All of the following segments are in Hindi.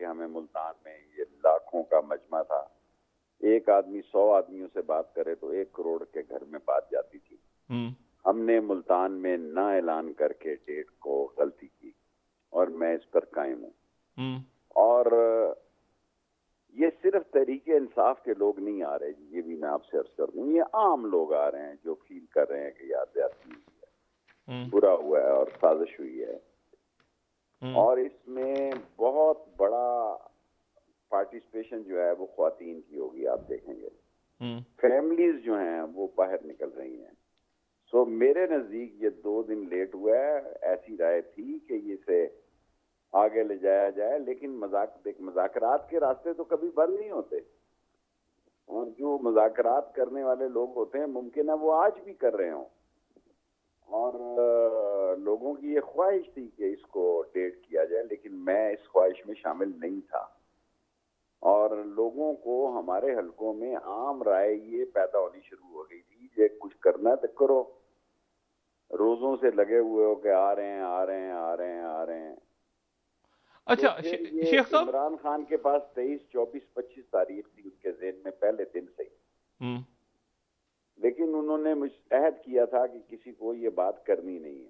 हमें मुल्तान में ये लाखों का मजमा था, एक आदमी 100 आदमियों से बात करे तो 1 करोड़ के घर में बात जाती थी। हमने मुल्तान में ना ऐलान करके डेट को गलती की और मैं इस पर कायम हूँ। और ये सिर्फ तहरीके इंसाफ के लोग नहीं आ रहे, ये भी मैं आपसे अर्ज कर दूं, ये आम लोग आ रहे हैं जो फील कर रहे हैं कि यार ज्यादती हुई है, बुरा हुआ है और साजिश हुई है। और इसमें बहुत बड़ा पार्टिसिपेशन जो है वो ख्वातीन की होगी, आप देखेंगे। फैमिलीज जो हैं वो बाहर निकल रही हैं। सो मेरे नजदीक ये 2 दिन लेट हुआ है। ऐसी राय थी कि इसे आगे ले जाया जाए, लेकिन मजाकरात के रास्ते तो कभी बंद नहीं होते, और जो मजाकरात करने वाले लोग होते हैं मुमकिन है वो आज भी कर रहे हों। और लोगों की ये ख्वाहिश थी कि इसको डेट किया जाए, लेकिन मैं इस ख्वाहिश में शामिल नहीं था। और लोगों को हमारे हलकों में आम राय ये पैदा होनी शुरू हो गई थी कि कुछ करना तो करो, रोजों से लगे हुए हो कि आ रहे हैं आ रहे हैं आ रहे हैं आ रहे हैं। अच्छा तो ये शेख साहब, इमरान खान के पास 23, 24, 25 तारीख थी उसके ज़हन में पहले दिन से ही, लेकिन उन्होंने मुझ अहद किया था कि किसी को ये बात करनी नहीं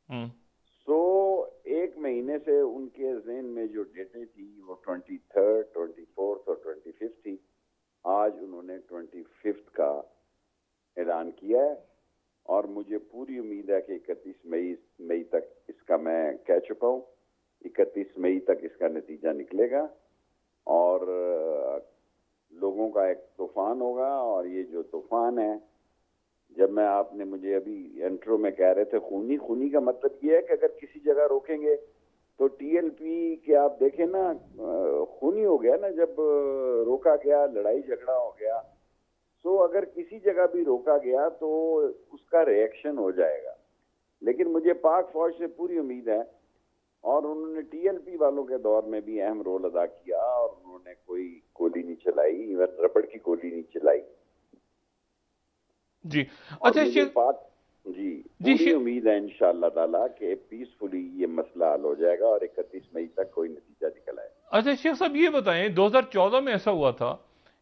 है। सो 1 महीने से उनके ज़हन में जो डेटें थी वो 23rd, 24th और 25th थी। आज उन्होंने 25th का ऐलान किया है और मुझे पूरी उम्मीद है कि 31 मई तक इसका मैं कह चुका हूँ। 31 मई तक इसका नतीजा निकलेगा और लोगों का एक तूफान होगा। और ये जो तूफान है, जब मैं आपने मुझे अभी इंट्रो में कह रहे थे खूनी खूनी का मतलब ये है कि अगर किसी जगह रोकेंगे तो टीएलपी के आप देखें ना, खूनी हो गया ना जब रोका गया, लड़ाई झगड़ा हो गया। सो अगर किसी जगह भी रोका गया तो उसका रिएक्शन हो जाएगा। लेकिन मुझे पाक फौज से पूरी उम्मीद है, और उन्होंने टीएलपी वालों के दौर में भी अहम रोल अदा किया और उन्होंने कोई गोली नहीं चलाई, इवन रबड़ की गोली नहीं चलाई। जी और अच्छा मुझे शेख पाक जी जी पूरी शेख उम्मीद है इंशाअल्लाह ताला कि पीसफुली ये मसला हल हो जाएगा और 31 मई तक कोई नतीजा निकल आए। अच्छा शेख साहब, ये बताएं 2014 में ऐसा हुआ था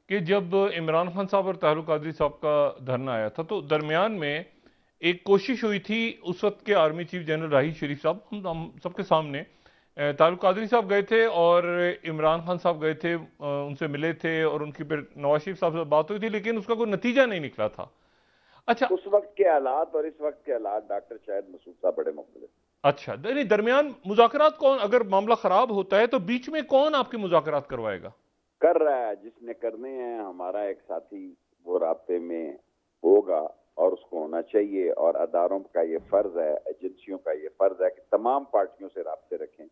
कि जब इमरान खान साहब और तारुक कादरी साहब का धरना आया था, तो दरमियान में एक कोशिश हुई थी उस वक्त के आर्मी चीफ जनरल राही शरीफ साहब, हम सबके सामने तारुक कादरी साहब गए थे और इमरान खान साहब गए थे, उनसे मिले थे और उनकी फिर नवाज शरीफ साहब से बात हुई थी, लेकिन उसका कोई नतीजा नहीं निकला था। अच्छा उस वक्त के हालात और इस वक्त के हालात डॉक्टर शायद मसूद साहब बड़े मुख्तलिफ। अच्छा, नहीं दरमियान मुज़ाकरात कौन, अगर मामला खराब होता है तो बीच में कौन आपके मुज़ाकरात करवाएगा? कर रहा है जिसने करने हैं, हमारा एक साथी वो राब्ते में होगा और उसको होना चाहिए। और अदारों का ये फर्ज है, एजेंसियों का ये फर्ज है कि तमाम पार्टियों से राब्ते रखें।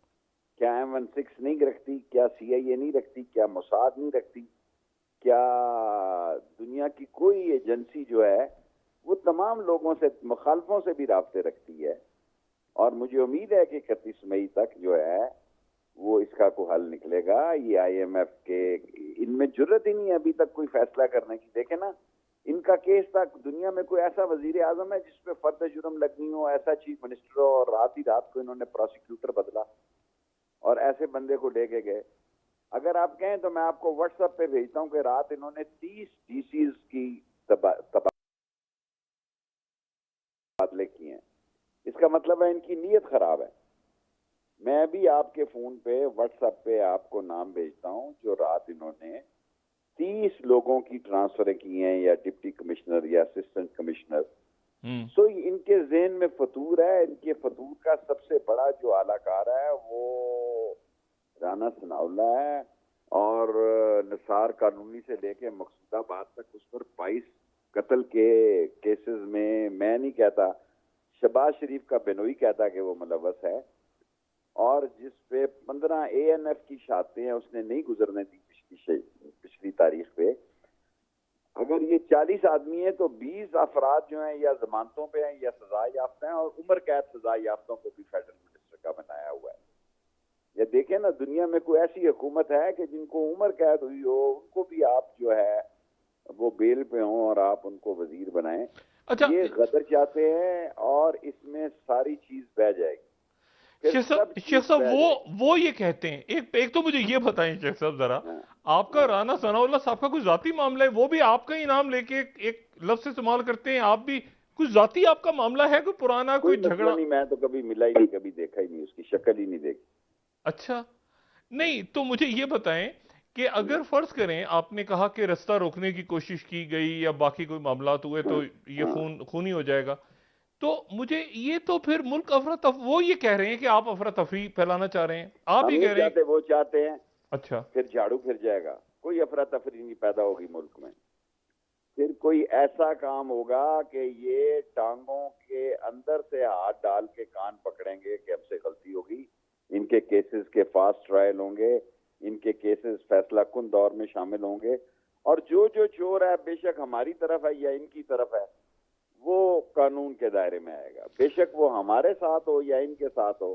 क्या M16 नहीं रखती, क्या CIA नहीं रखती, क्या मोसाद नहीं रखती, क्या दुनिया की कोई एजेंसी जो है वो तमाम लोगों से, मुखालफों से भी राब्ते रखती है। और मुझे उम्मीद है कि 31 मई तक जो है वो इसका कोई हल निकलेगा। ये IMF के, इनमें जुर्रत ही नहीं है अभी तक कोई फैसला करने की। देखे ना, इनका केस तक दुनिया में कोई ऐसा वजीर आजम है जिसपे फर्द जुर्म लगनी हो, ऐसा चीफ मिनिस्टर हो, और रात ही रात को इन्होंने प्रोसिक्यूटर बदला और ऐसे बंदे को लेके गए। अगर आप कहें तो मैं आपको व्हाट्सएप पे भेजता हूँ कि रात इन्होंने 30 DCs की तबादले किए हैं। इसका मतलब है इनकी नीयत खराब है। मैं भी आपके फोन पे व्हाट्सएप पे आपको नाम भेजता हूं जो रात इन्होंने 30 लोगों की ट्रांसफर की हैं, या डिप्टी कमिश्नर या असिस्टेंट कमिश्नर। सो इनके ज़हन में फतूर है। इनके फतूर का सबसे बड़ा जो आलाकार है वो राना सनाउल्लाह है। और निसार कानूनी से लेके मकसूदाबाद तक उस पर 22 कत्ल के केसेस में, मैं नहीं कहता, शहबाज शरीफ का बेनोई कहता कि वो मुलव्वस है। और जिस पे 15 ANF की शातें हैं उसने नहीं गुजरने दी पिछली तारीख पे। अगर ये 40 आदमी है तो 20 अफराद जो हैं या जमानतों पे हैं या सजा याफ्ता हैं, और उम्र कैद सजा याफ्तों को भी फेडरल मिनिस्टर का बनाया हुआ है। ये देखें ना, दुनिया में कोई ऐसी हुकूमत है कि जिनको उम्र कैद हुई हो उनको भी आप जो है वो बेल पे हों और आप उनको वजीर बनाएं। अच्छा ये गदर चाहते हैं और इसमें सारी चीज बह जाएगी। शेख साहब वो ये कहते हैं, एक तो मुझे ये बताएं शेख साहब जरा, आपका राना सनाउल्लाह साहब का कोई जाती मामला है, वो भी आपका ही नाम लेके एक लफ्ज इस्तेमाल करते हैं, आप भी कुछ जाती आपका मामला है, कोई पुराना कोई झगड़ा? नहीं, मैं तो कभी मिला ही नहीं, कभी देखा ही नहीं, उसकी शक्ल ही नहीं देखी। अच्छा, नहीं तो मुझे ये बताएं कि अगर फर्ज करें आपने कहा कि रास्ता रोकने की कोशिश की गई या बाकी कोई मामला हुए तो ये खूनी हो जाएगा, तो मुझे ये तो फिर मुल्क वो ये कह रहे हैं कि आप अफरा तफरी फैलाना चाह रहे हैं, आप ही कह रहे हैं। वो चाहते हैं अच्छा, फिर झाड़ू फिर जाएगा, कोई अफरा तफरी नहीं पैदा होगी मुल्क में। फिर कोई ऐसा काम होगा कि ये टांगों के अंदर से हाथ डाल के कान पकड़ेंगे कि हमसे गलती होगी, इनके केसेस के फास्ट ट्रायल होंगे, इनके केसेस फैसला कुन दौर में शामिल होंगे, और जो जो चोर है बेशक हमारी तरफ है या इनकी तरफ है वो कानून के दायरे में आएगा, बेशक वो हमारे साथ हो या इनके साथ हो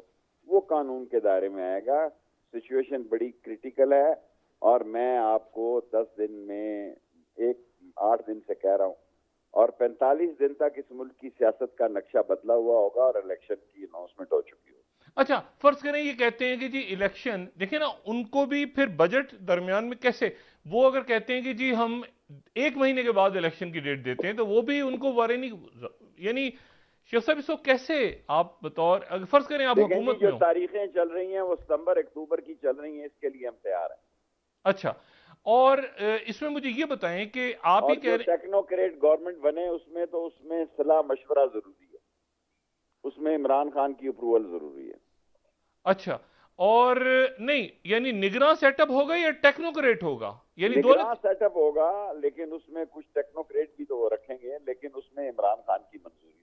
वो कानून के दायरे में आएगा। सिचुएशन बड़ी क्रिटिकल है और मैं आपको 10 दिन में 8 दिन से कह रहा हूं, और 45 दिन तक इस मुल्क की सियासत का नक्शा बदला हुआ होगा और इलेक्शन की अनाउंसमेंट हो चुकी होगी। अच्छा, फर्ज करें ये कहते हैं कि जी इलेक्शन, देखिए ना, उनको भी फिर बजट दरमियान में कैसे, वो अगर कहते हैं कि जी हम 1 महीने के बाद इलेक्शन की डेट देते हैं तो वो भी उनको वारे नहीं, यानी शेख साहब इसको कैसे आप बतौर, अगर फर्ज करें आप हुकूमत में जो तारीखें चल रही हैं वो सितंबर अक्टूबर की चल रही हैं, इसके लिए हम तैयार हैं। अच्छा, और इसमें मुझे ये बताएं कि आप ही कह रहे हैं टेक्नोक्रेट गवर्नमेंट बने उसमें सलाह मशवरा जरूरी है, उसमें इमरान खान की अप्रूवल जरूरी है। अच्छा, और नहीं यानी निगरान सेटअप होगा या टेक्नोक्रेट होगा? यानी निगरान सेटअप होगा, लेकिन उसमें कुछ टेक्नोक्रेट भी तो वो रखेंगे, लेकिन उसमें इमरान खान की मंजूरी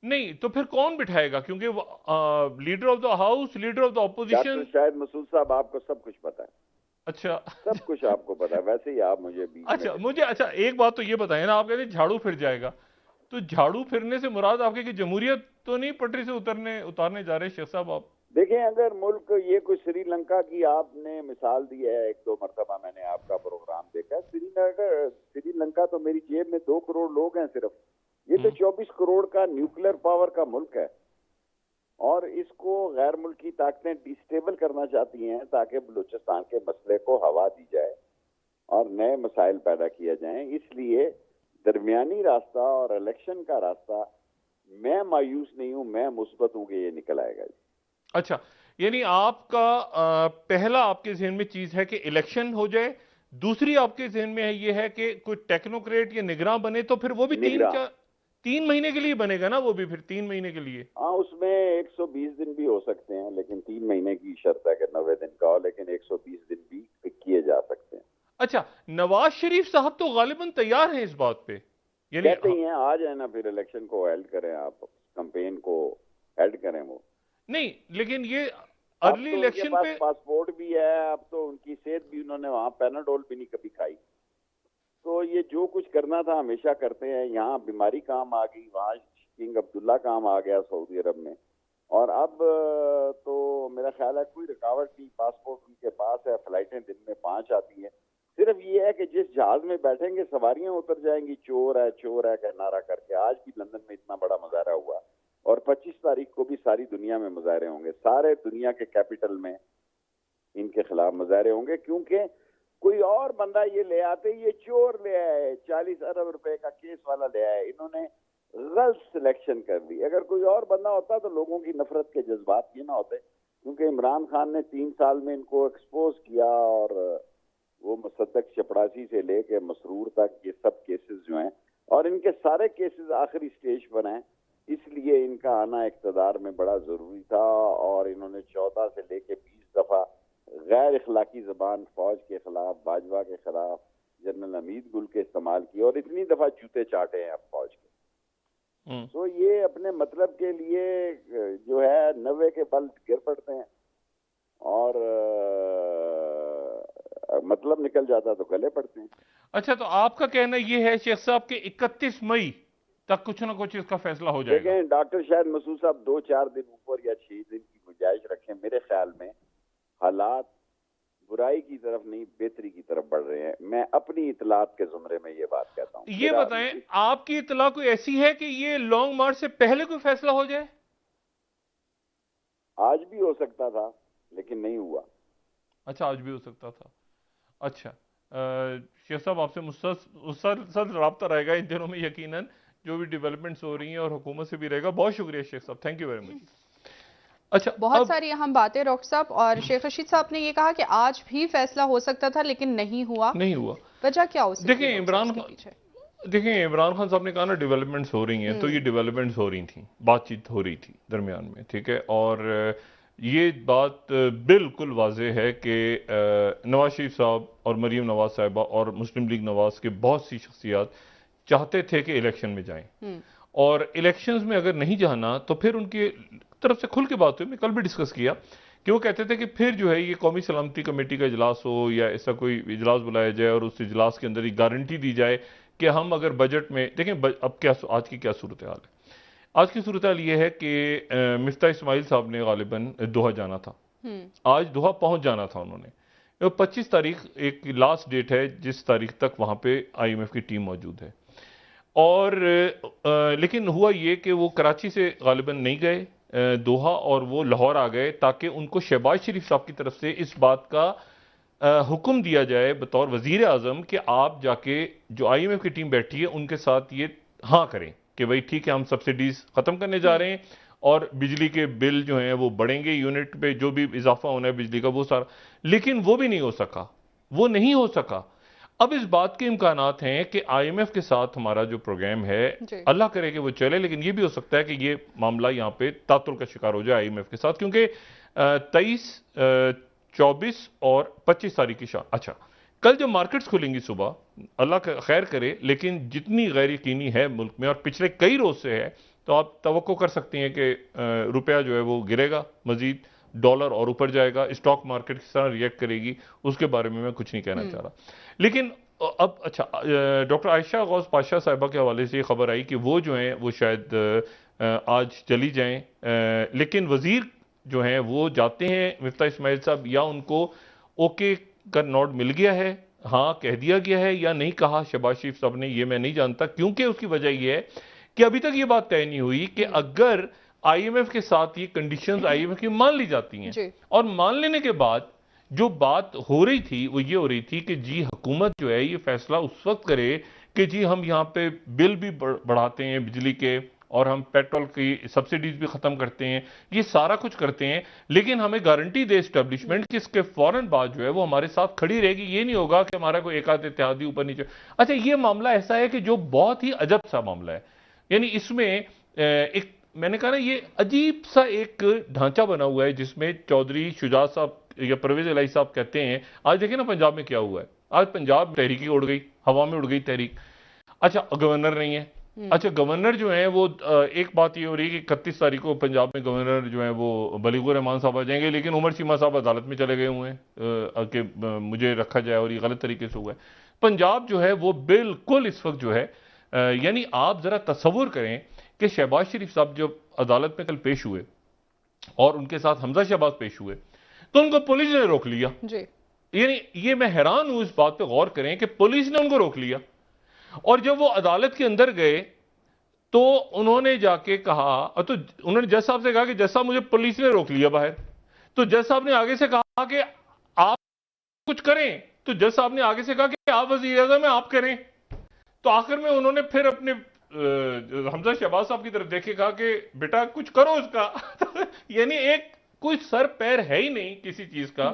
नहीं, तो फिर कौन बिठाएगा? क्योंकि leader of the house, leader of the opposition. शायद मसूद साहब आपको सब कुछ पता है। अच्छा, सब कुछ आपको पता है, वैसे ही आप मुझे भी। अच्छा, एक बात तो ये बताएं ना, आप कहते हैं झाड़ू फिर जाएगा, तो झाड़ू फिरने से मुराद आपके कि जमहूरियत तो नहीं पटरी से उतारने जा रहे शेख साहब आप? देखें, अगर मुल्क ये कुछ श्रीलंका की आपने मिसाल दी है, 1-2 मरतबा मैंने आपका प्रोग्राम देखा, श्रीलंका तो मेरी जेब में 2 करोड़ लोग हैं सिर्फ, ये तो 24 करोड़ का न्यूक्लियर पावर का मुल्क है, और इसको गैर मुल्की ताकतें डिस्टेबल करना चाहती हैं ताकि बलूचिस्तान के मसले को हवा दी जाए और नए मसाइल पैदा किया जाए। इसलिए दरमियानी रास्ता और इलेक्शन का रास्ता, मैं मायूस नहीं हूं, मैं मुस्बत हूं कि ये निकल आएगा। अच्छा, यानी आपका पहला आपके जहन में चीज है कि इलेक्शन हो जाए, दूसरी आपके जहन में है ये है कि कोई टेक्नोक्रेट या निगरान बने, तो फिर वो भी 3 महीने के लिए बनेगा ना, वो भी फिर 3 महीने के लिए। हाँ, उसमें 120 दिन भी हो सकते हैं, लेकिन 3 महीने की शर्त है कि 90 दिन का हो, लेकिन 120 दिन भी किए जा सकते हैं। अच्छा, नवाज शरीफ साहब तो गालिबन तैयार हैं इस बात पे, यानी कहते ही हैं आ जाए ना, फिर इलेक्शन को हेल्ड करें, आप कैंपेन को हेल्ड करें। वो नहीं, लेकिन ये अर्ली इलेक्शन पे पासपोर्ट भी है, अब तो उनकी सेहत भी, उन्होंने वहां पैनाडोल भी नहीं कभी खाई, तो ये जो कुछ करना था हमेशा करते हैं। यहाँ बीमारी काम आ गई, वहाँ किंग अब्दुल्ला काम आ गया सऊदी अरब में, और अब तो मेरा ख्याल है कोई रुकावट नहीं, पासपोर्ट उनके पास है, फ्लाइटें दिन में 5 आती हैं। सिर्फ ये है कि जिस जहाज में बैठेंगे सवारियां उतर जाएंगी चोर है का नारा करके। आज भी लंदन में इतना बड़ा मुजाहरा हुआ, और 25 तारीख को भी सारी दुनिया में मुजाहरे होंगे, सारे दुनिया के कैपिटल में इनके खिलाफ मुजाहरे होंगे, क्योंकि कोई और बंदा ये ले आते, ये चोर ले आए, 40 अरब रुपए का केस वाला ले आए, इन्होंने गलत सिलेक्शन कर ली। अगर कोई और बंदा होता तो लोगों की नफरत के जज्बात ये ना होते, क्योंकि इमरान खान ने 3 साल में इनको एक्सपोज किया, और वो मुसद्दक चपड़ासी से लेके मसरूर तक ये सब केसेस जो हैं, और इनके सारे केसेस आखिरी स्टेज पर हैं, इसलिए इनका आना इक़्तिदार में बड़ा जरूरी था। और इन्होंने 14 से लेके 20 दफा गैर इखलाकी जबान फौज के खिलाफ, बाजवा के खिलाफ, जनरल हमीद गुल के इस्तेमाल की, और इतनी दफा जूते चाटे हैं अब फौज के। तो ये अपने मतलब के लिए जो है 90 के बल गिर पड़ते हैं, और मतलब निकल जाता तो गले पड़ते हैं। अच्छा, तो आपका कहना ये है शेख साहब के 31 मई तक कुछ ना कुछ इसका फैसला हो जाएगा? देखें, डॉक्टर शायद मसूद साहब 2-4 दिन ऊपर या 6 दिन की गुंजाइश रखें। मेरे ख्याल में हालात बुराई की तरफ नहीं, बेहतरी की तरफ बढ़ रहे हैं। मैं अपनी इतलात के जुमरे में ये बात कहता हूँ। ये बताएं, आपकी इतला कोई ऐसी है कि ये लॉन्ग मार्च से पहले कोई फैसला हो जाए? आज भी हो सकता था लेकिन नहीं हुआ। अच्छा, आज भी हो सकता था। अच्छा, शेख साहब आपसे मुसलसल रब्ता रहेगा इन दिनों में यकीनन, जो भी डेवलपमेंट्स हो रही हैं, और हुकूमत से भी रहेगा। बहुत शुक्रिया शेख साहब, थैंक यू वेरी मच। अच्छा, बहुत सारी अहम बातें डॉक्टर साहब, और शेख रशीद साहब ने ये कहा कि आज भी फैसला हो सकता था लेकिन नहीं हुआ। वजह क्या हो सकती है इसके पीछे? देखिए, इमरान खान साहब ने कहा ना डेवलपमेंट्स हो रही हैं, तो ये डेवलपमेंट्स हो रही थी, बातचीत हो रही थी दरमियान में, ठीक है। और ये बात बिल्कुल वाज़ेह है कि नवाज शरीफ साहब और मरीम नवाज साहिबा और मुस्लिम लीग नवाज के बहुत सी शख्सियात चाहते थे कि इलेक्शन में जाएं, और इलेक्शंस में अगर नहीं जाना तो फिर उनकी तरफ से खुल के बात हुई, मैं कल भी डिस्कस किया, कि वो कहते थे कि फिर जो है ये कौमी सलामती कमेटी का इजलास हो या ऐसा कोई इजलास बुलाया जाए और उस इजलास के अंदर ये गारंटी दी जाए कि हम अगर बजट में देखें, अब क्या आज की क्या सूरत हाल है। आज की सूरत हाल ये है कि मिफ्ता इस्माइल साहब ने गालिबन दोहा जाना था, आज दोहा पहुंच जाना था उन्होंने। 25 तारीख एक लास्ट डेट है जिस तारीख तक वहां पे IMF की टीम मौजूद है, और लेकिन हुआ ये कि वो कराची से गालिबन नहीं गए दोहा, और वो लाहौर आ गए ताकि उनको शहबाज शरीफ साहब की तरफ से इस बात का हुक्म दिया जाए बतौर वजीर आजम कि आप जाके जो IMF की टीम बैठी है उनके साथ ये हाँ करें कि भाई ठीक है, हम सब्सिडीज खत्म करने जा रहे हैं और बिजली के बिल जो हैं वो बढ़ेंगे, यूनिट पे जो भी इजाफा होना है बिजली का वो सारा। लेकिन वो भी नहीं हो सका, वो नहीं हो सका। अब इस बात के इम्कानात हैं कि IMF के साथ हमारा जो प्रोग्राम है, अल्लाह करे कि वो चले, लेकिन ये भी हो सकता है कि ये मामला यहाँ पे तातुल का शिकार हो जाए IMF के साथ, क्योंकि 23, 24 और 25 तारीख की शाम। अच्छा, कल जब मार्केट्स खुलेंगी सुबह, अल्लाह खैर करे, लेकिन जितनी गैर यकीनी है मुल्क में और पिछले कई रोज से है, तो आप तवक्को कर सकती हैं कि रुपया जो है वो गिरेगा मजीद, डॉलर और ऊपर जाएगा, स्टॉक मार्केट किस तरह रिएक्ट करेगी उसके बारे में मैं कुछ नहीं कहना चाह रहा। लेकिन अब अच्छा, डॉक्टर आयशा गौस पाशा साहिबा के हवाले से ये खबर आई कि वो जो हैं वो शायद आज चली जाएं, लेकिन वजीर जो हैं वो जाते हैं मिफ्ता इस्माइल साहब, या उनको ओके का नोट मिल गया है, हाँ कह दिया गया है या नहीं कहा शहबाज शरीफ साहब ने, ये मैं नहीं जानता, क्योंकि उसकी वजह यह है कि अभी तक ये बात तय नहीं हुई कि अगर IMF के साथ ये कंडीशंस IMF की मान ली जाती हैं, और मान लेने के बाद जो बात हो रही थी वो ये हो रही थी कि जी हुकूमत जो है ये फैसला उस वक्त करे कि जी हम यहाँ पे बिल भी बढ़ाते हैं बिजली के, और हम पेट्रोल की सब्सिडीज भी खत्म करते हैं, ये सारा कुछ करते हैं, लेकिन हमें गारंटी दे एस्टेब्लिशमेंट कि इसके फौरन बाद जो है वो हमारे साथ खड़ी रहेगी। ये नहीं होगा कि हमारा कोई एक आध इत्तेहादी ऊपर नीचे। अच्छा, ये मामला ऐसा है कि जो बहुत ही अजब सा मामला है, यानी इसमें एक मैंने कहा ना ये अजीब सा एक ढांचा बना हुआ है जिसमें चौधरी शुजात साहब या परवेज इलाही साहब कहते हैं, आज देखिए ना पंजाब में क्या हुआ है, आज पंजाब तहरीकी उड़ गई, हवा में उड़ गई तहरीक। अच्छा, गवर्नर नहीं है। अच्छा, गवर्नर जो है वो एक बात ये हो रही है कि 31 तारीख को पंजाब में गवर्नर जो है वो बलीगुर रहमान साहब आ जाएंगे, लेकिन उमर चीमा साहब अदालत में चले गए हुए हैं कि मुझे रखा जाए, और ये गलत तरीके से हुआ है। पंजाब जो है वो बिल्कुल इस वक्त जो है, यानी आप जरा तस्वुर करें कि शहबाज शरीफ साहब जब अदालत में कल पेश हुए और उनके साथ हमजा शहबाज पेश हुए, तो उनको पुलिस ने रोक लिया। यानी ये मैं हैरान हूं, इस बात पे गौर करें कि पुलिस ने उनको रोक लिया, और जब वो अदालत के अंदर गए तो उन्होंने जाके कहा, तो उन्होंने जज साहब से कहा कि जज साहब मुझे पुलिस ने रोक लिया बाहर। तो जज साहब ने आगे से कहा कि आप कुछ करें, तो जज साहब ने आगे से कहा कि आप वज़ीर आज़म हैं, आप करें। तो आखिर में उन्होंने फिर अपने हमजा शहबाज साहब की तरफ देखे, कहा कि बेटा कुछ करो इसका। यानी एक कोई सर पैर है ही नहीं किसी चीज का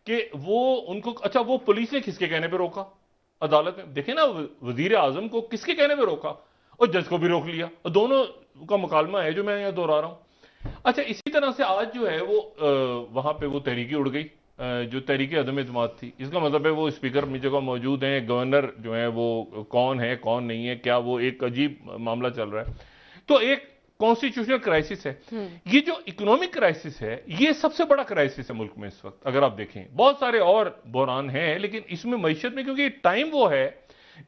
कि वो उनको, अच्छा वो पुलिस ने किसके कहने पे रोका अदालत में, देखे ना वजीर आजम को किसके कहने पे रोका, और जज को भी रोक लिया, और दोनों का मुकालमा है जो मैं यहाँ दोहरा रहा हूं। अच्छा, इसी तरह से आज जो है वो वहां पे वो तहरीकी उड़ गई जो तहरीक अदम एतमाद थी। इसका मतलब है वो स्पीकर अपनी जगह मौजूद हैं, गवर्नर जो है वो कौन है कौन नहीं है, क्या वो एक अजीब मामला चल रहा है। तो एक कॉन्स्टिट्यूशनल क्राइसिस है, ये जो इकोनॉमिक क्राइसिस है ये सबसे बड़ा क्राइसिस है मुल्क में इस वक्त। अगर आप देखें बहुत सारे और बहरान हैं, लेकिन इसमें मईशत में, क्योंकि टाइम वो है